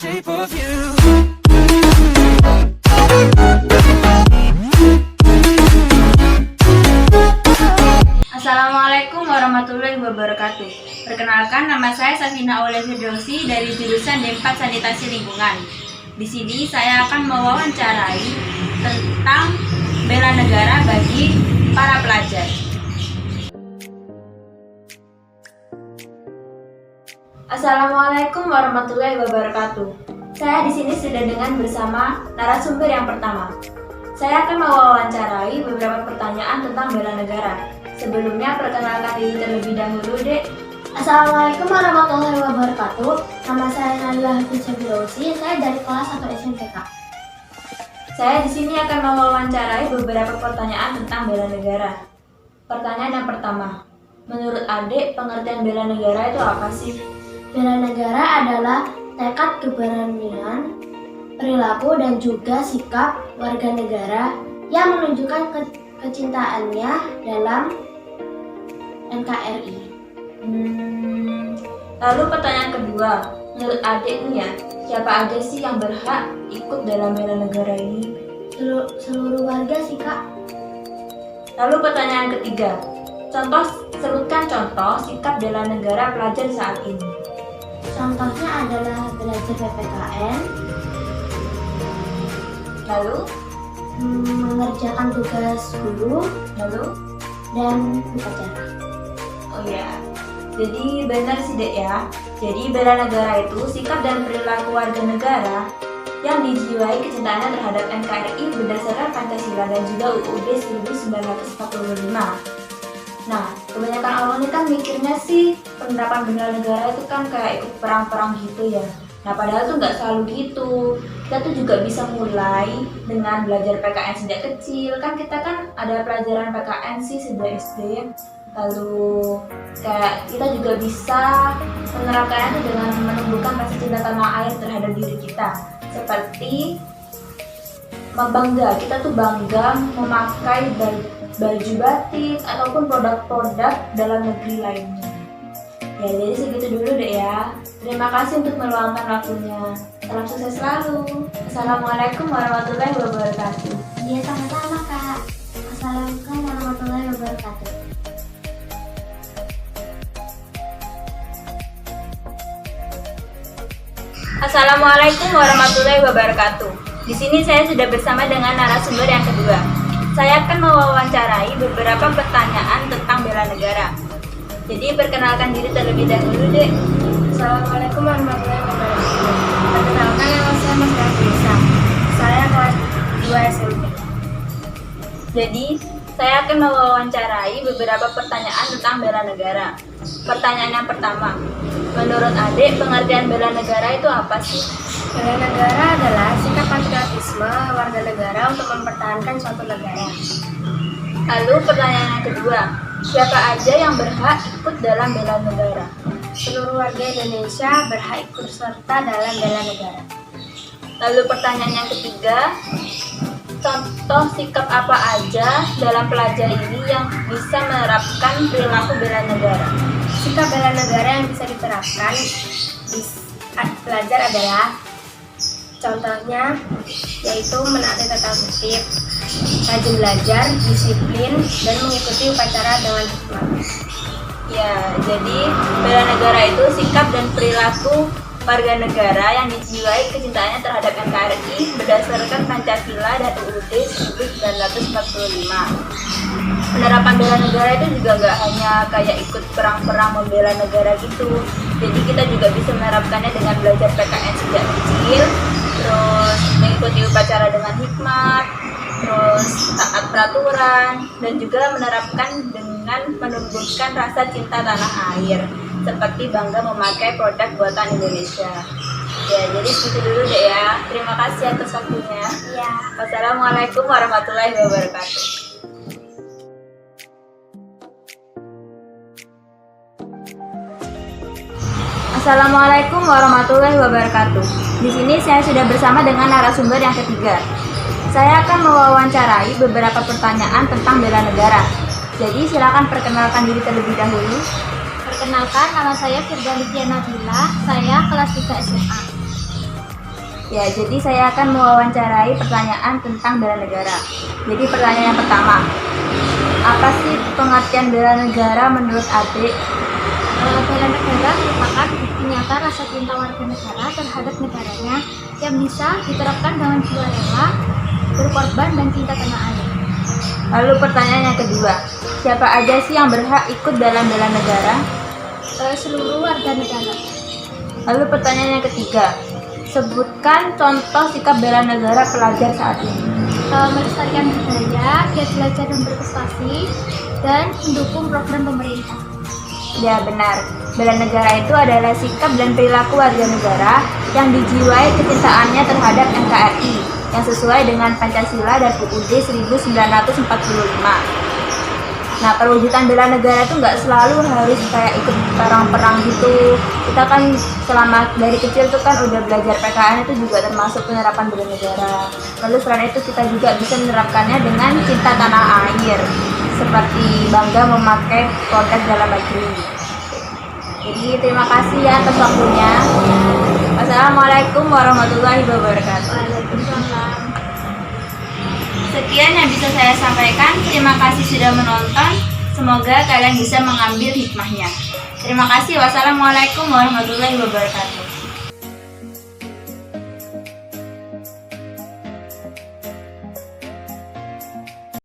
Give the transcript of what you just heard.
shape of you. Assalamualaikum warahmatullahi wabarakatuh. Perkenalkan, nama saya Safina Aulia Firdausi dari jurusan D4 Sanitasi Lingkungan. Di sini saya akan mewawancarai tentang bela negara bagi para pelajar. Assalamualaikum warahmatullahi wabarakatuh. Saya di sini sudah dengan bersama narasumber yang pertama. Saya akan mewawancarai beberapa pertanyaan tentang bela negara. Sebelumnya, perkenalkan diri terlebih dahulu, Dek. Assalamualaikum warahmatullahi wabarakatuh. Nama saya Nabila Hafizah Firdausi. Saya dari kelas 1 SMPK. Saya di sini akan mewawancarai beberapa pertanyaan tentang bela negara. Pertanyaan yang pertama, menurut Adik, pengertian bela negara itu apa sih? Bela negara adalah tekad keberanian, perilaku dan juga sikap warga negara yang menunjukkan kecintaannya dalam NKRI. Lalu pertanyaan kedua, menurut Adik nih ya, siapa aja sih yang berhak ikut dalam bela negara ini? Seluruh warga sih, Kak. Lalu pertanyaan ketiga, sebutkan contoh sikap bela negara pelajar saat ini. Contohnya adalah belajar PPKN, Lalu, mengerjakan tugas guru, dan upacara. oh ya, jadi benar sih Dek ya. Jadi bela negara itu sikap dan perilaku warga negara yang dijiwai kecintaannya terhadap NKRI berdasarkan Pancasila dan juga UUD 1945. Nah, kebanyakan orang ini kan mikirnya sih penerapan bela negara itu kan kayak ikut perang-perang gitu ya. Nah, padahal tuh nggak selalu gitu. Kita tuh juga bisa mulai dengan belajar PKN sejak kecil. Kan kita kan ada pelajaran PKN sih sejak SD. Lalu kayak kita juga bisa menerapkannya tuh dengan menumbuhkan rasa cinta tanah air terhadap diri kita. Seperti bangga, kita tuh bangga memakai baju batik ataupun produk-produk dalam negeri lainnya. Ya, jadi segitu dulu deh ya. Terima kasih untuk meluangkan waktunya. Salam sukses selalu. Assalamualaikum warahmatullahi wabarakatuh. Iya, sama-sama, Kak. Assalamualaikum warahmatullahi wabarakatuh. Assalamualaikum warahmatullahi wabarakatuh. Di sini saya sudah bersama dengan narasumber yang kedua. Saya akan mewawancarai beberapa pertanyaan tentang bela negara. Jadi perkenalkan diri terlebih dahulu, Dek. Assalamualaikum warahmatullahi wabarakatuh. Perkenalkan, nama saya Mas Rafisa. Saya kelas 2 SMP. Jadi, saya akan mewawancarai beberapa pertanyaan tentang bela negara. Pertanyaan yang pertama, menurut Adik, pengertian bela negara itu apa sih? Bela negara adalah sikap patriotisme warga negara untuk mempertahankan suatu negara. Lalu pertanyaan yang kedua, siapa aja yang berhak ikut dalam bela negara? Seluruh warga Indonesia berhak ikut serta dalam bela negara. Lalu pertanyaan yang ketiga, contoh sikap apa aja dalam pelajar ini yang bisa menerapkan perilaku bela negara? Sikap bela negara yang bisa diterapkan di pelajar adalah contohnya yaitu menaati tata tertib, rajin belajar, disiplin, dan mengikuti upacara dengan hikmat. Ya, jadi bela negara itu sikap dan perilaku warga negara yang dijiwai kecintaannya terhadap NKRI berdasarkan Pancasila dan UUD 1945. Penerapan bela negara itu juga nggak hanya kayak ikut perang-perang membela negara gitu. Jadi kita juga bisa menerapkannya dengan belajar PKN sejak kecil, terus mengikuti upacara dengan hikmat, terus taat peraturan, dan juga menerapkan dengan menumbuhkan rasa cinta tanah air, seperti bangga memakai produk buatan Indonesia. Ya, jadi segitu dulu deh ya. Terima kasih atas waktunya. Ya. Wassalamualaikum warahmatullahi wabarakatuh. Assalamualaikum warahmatullahi wabarakatuh. Di sini saya sudah bersama dengan narasumber yang ketiga. Saya akan mewawancarai beberapa pertanyaan tentang bela negara. Jadi silakan perkenalkan diri terlebih dahulu. Perkenalkan, nama saya Firda Lidya Nabila. Saya kelas 3 SMA. Ya, jadi saya akan mewawancarai pertanyaan tentang bela negara. Jadi pertanyaan yang pertama, apa sih pengertian bela negara menurut adik? Bela negara merupakan bukti nyata rasa cinta warga negara terhadap negaranya yang bisa diterapkan dengan jiwa rela, berkorban, dan cinta tanah air. Lalu pertanyaan yang kedua, siapa aja sih yang berhak ikut dalam bela negara? Seluruh warga negara. Lalu pertanyaan yang ketiga, sebutkan contoh sikap bela negara pelajar saat ini. Melestarikan budaya, giat belajar dan berprestasi, dan mendukung program pemerintah. Ya benar, bela negara itu adalah sikap dan perilaku warga negara yang dijiwai kecintaannya terhadap NKRI yang sesuai dengan Pancasila dan UUD 1945. Nah, perwujudan bela negara itu nggak selalu harus kayak ikut perang-perang gitu. Kita kan selama dari kecil tuh kan udah belajar PKN, itu juga termasuk penerapan bela negara. Lalu selain itu kita juga bisa menerapkannya dengan cinta tanah air, seperti bangga memakai produk dalam negeri. Jadi terima kasih ya atas waktunya. Wassalamualaikum warahmatullahi wabarakatuh. Waalaikumsalam. Sekian yang bisa saya sampaikan. Terima kasih sudah menonton. Semoga kalian bisa mengambil hikmahnya. Terima kasih. Wassalamualaikum warahmatullahi wabarakatuh.